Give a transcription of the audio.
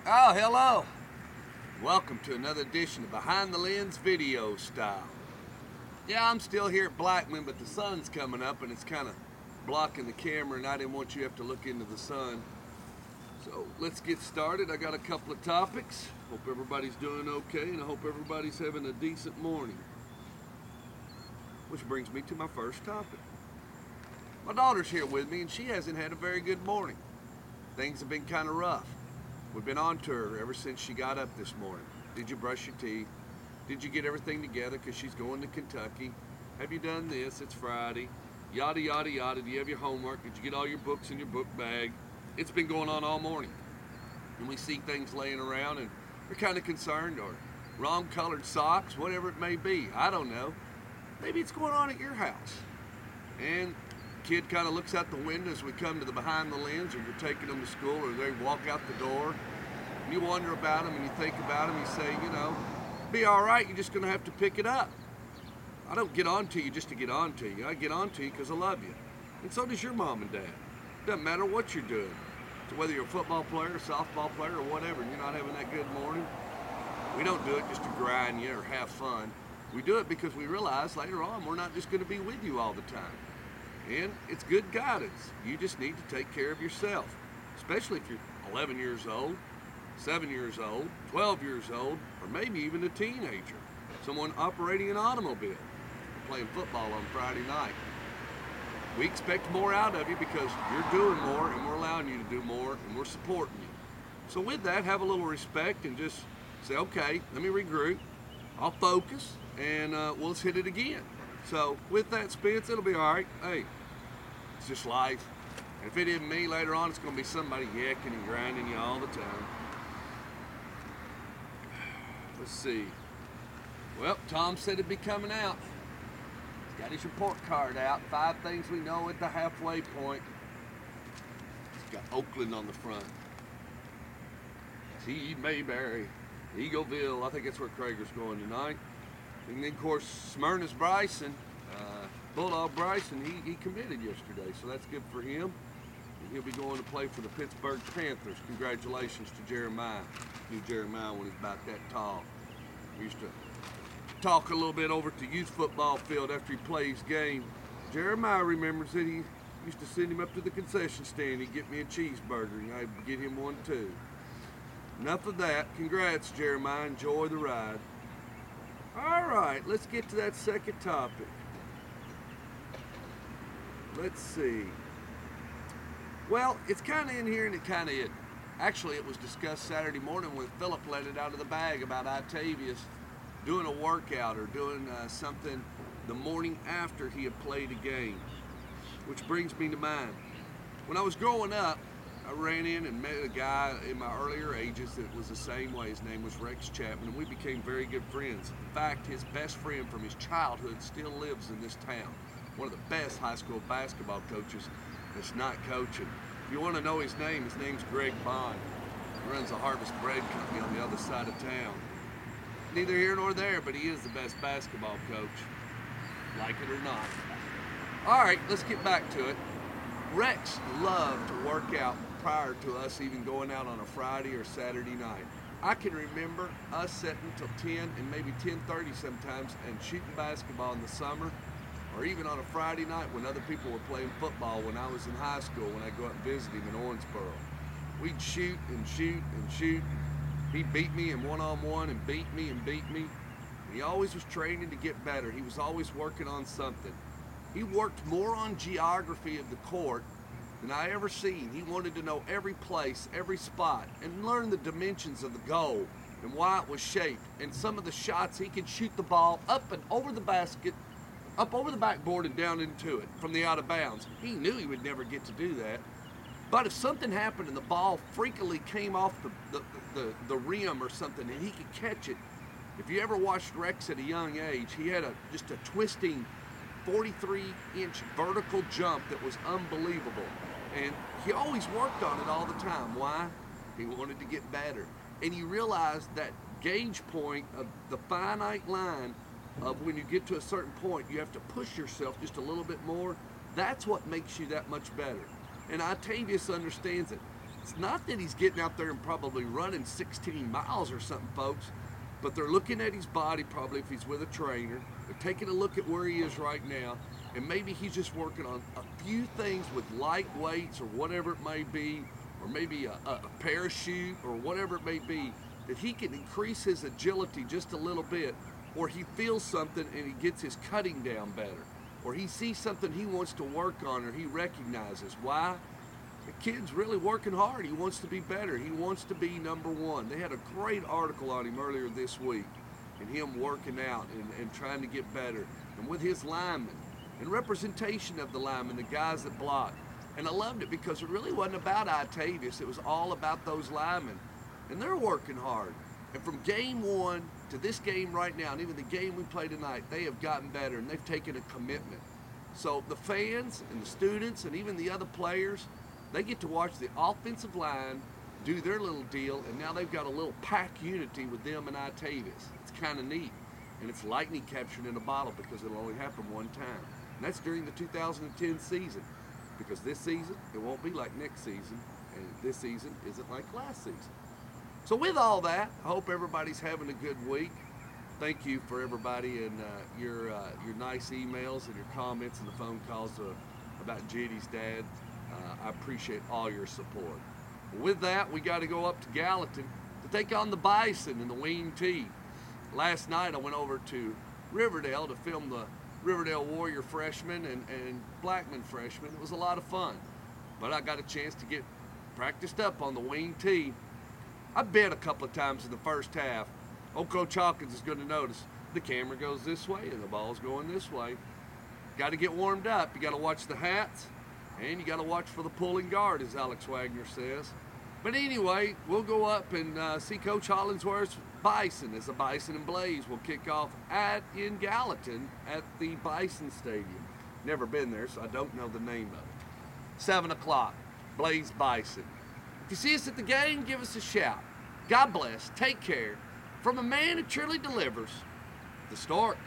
Oh, hello. Welcome to another edition of Behind the Lens Video Style. Yeah, I'm still here at Blackman, but the sun's coming up and it's kind of blocking the camera, and I didn't want you to have to look into the sun. So let's get started. I got a couple of topics. Hope everybody's doing okay, and I hope everybody's having a decent morning. Which brings me to my first topic. My daughter's here with me, and she hasn't had a very good morning. Things have been kind of rough. We've been on to her ever since she got up this morning. Did you brush your teeth? Did you get everything together because she's going to Kentucky? Have you done this? It's Friday. Yada, yada, yada. Do you have your homework? Did you get all your books in your book bag? It's been going on all morning. And we see things laying around and we're kind of concerned, or wrong colored socks, whatever it may be. I don't know. Maybe it's going on at your house. And kid kind of looks out the window as we come to the Behind the Lens, or you're taking them to school, or they walk out the door, and you wonder about them and you think about them. You say, you know, be all right, you're just going to have to pick it up. I don't get on to you just to get on to you. I get on to you because I love you. And so does your mom and dad. Doesn't matter what you're doing. So whether you're a football player, a softball player, or whatever, and you're not having that good morning, we don't do it just to grind you or have fun. We do it because we realize later on we're not just going to be with you all the time. And it's good guidance. You just need to take care of yourself, especially if you're 11 years old, 7 years old, 12 years old, or maybe even a teenager, someone operating an automobile, or playing football on Friday night. We expect more out of you because you're doing more, and we're allowing you to do more, and we're supporting you. So with that, have a little respect and just say, okay, let me regroup, I'll focus, and we'll just hit it again. So with that, Spence, it'll be all right. Hey, it's just life. And if it isn't me, later on it's going to be somebody yakking and grinding you all the time. Let's see. Well, Tom said it'd be coming out. He's got his report card out. 5 things we know at the halfway point. He's got Oakland on the front. T. Mayberry, Eagleville. I think that's where Krager's going tonight. And then, of course, Smyrna's Bryson, Bulldog Bryson, he committed yesterday, so that's good for him. And he'll be going to play for the Pittsburgh Panthers. Congratulations to Jeremiah. Knew Jeremiah when he was about that tall. We used to talk a little bit over at the youth football field after he plays game. Jeremiah remembers that he used to send him up to the concession stand. He'd get me a cheeseburger, and I'd get him one too. Enough of that. Congrats, Jeremiah. Enjoy the ride. All right, let's get to that second topic. Let's see. Well, it's kind of in here and it kind of isn't. Actually, it was discussed Saturday morning when Philip let it out of the bag about Octavius doing a workout or doing something the morning after he had played a game, which brings me to mind. When I was growing up, I ran in and met a guy in my earlier ages that was the same way. His name was Rex Chapman, and we became very good friends. In fact, his best friend from his childhood still lives in this town. One of the best high school basketball coaches that's not coaching. If you want to know his name's Greg Bond. He runs a Harvest Bread Company on the other side of town. Neither here nor there, but he is the best basketball coach, like it or not. All right, let's get back to it. Rex loved to work out prior to us even going out on a Friday or Saturday night. I can remember us sitting till 10 and maybe 10:30 sometimes and shooting basketball in the summer, or even on a Friday night when other people were playing football when I was in high school, when I go out and visit him in Owensboro. We'd shoot and shoot and shoot. He beat me in one-on-one and beat me and beat me. He always was training to get better. He was always working on something. He worked more on geography of the court than I ever seen. He wanted to know every place, every spot, and learn the dimensions of the goal and why it was shaped. And some of the shots, he could shoot the ball up and over the basket, up over the backboard and down into it from the out of bounds. He knew he would never get to do that. But if something happened and the ball freakily came off the rim or something and he could catch it, if you ever watched Rex at a young age, he had just a twisting 43-inch vertical jump that was unbelievable. And he always worked on it all the time. Why? He wanted to get better. And he realized that gauge point of the finite line of when you get to a certain point, you have to push yourself just a little bit more. That's what makes you that much better. And Octavius understands it. It's not that he's getting out there and probably running 16 miles or something, folks, but they're looking at his body probably if he's with a trainer. They're taking a look at where he is right now, and maybe he's just working on a few things with light weights or whatever it may be, or maybe a parachute or whatever it may be, that he can increase his agility just a little bit, or he feels something and he gets his cutting down better, or he sees something he wants to work on or he recognizes. Why? The kid's really working hard. He wants to be better. He wants to be number one. They had a great article on him earlier this week, and him working out and trying to get better, and with his linemen and representation of the linemen, the guys that block. And I loved it because it really wasn't about Octavius. It was all about those linemen, and they're working hard. And from game one to this game right now, and even the game we play tonight, they have gotten better, and they've taken a commitment. So the fans and the students and even the other players, they get to watch the offensive line do their little deal, and now they've got a little pack unity with them and Octavius. It's kind of neat, and it's lightning captured in a bottle because it'll only happen one time. And that's during the 2010 season, because this season, it won't be like next season, and this season isn't like last season. So with all that, I hope everybody's having a good week. Thank you for everybody and your nice emails and your comments and the phone calls about Judy's dad. I appreciate all your support. With that, we got to go up to Gallatin to take on the Bison in the Wing T. Last night, I went over to Riverdale to film the Riverdale Warrior freshmen and Blackman freshmen. It was a lot of fun, but I got a chance to get practiced up on the Wing T. I bet a couple of times in the first half, old Coach Hawkins is going to notice the camera goes this way and the ball's going this way. Got to get warmed up. You got to watch the hats, and you got to watch for the pulling guard, as Alex Wagner says. But anyway, we'll go up and see Coach Hollingsworth's Bison as the Bison and Blaze will kick off in Gallatin at the Bison Stadium. Never been there, so I don't know the name of it. 7 o'clock, Blaze Bison. If you see us at the game, give us a shout. God bless. Take care. From a man who truly delivers, the Stork.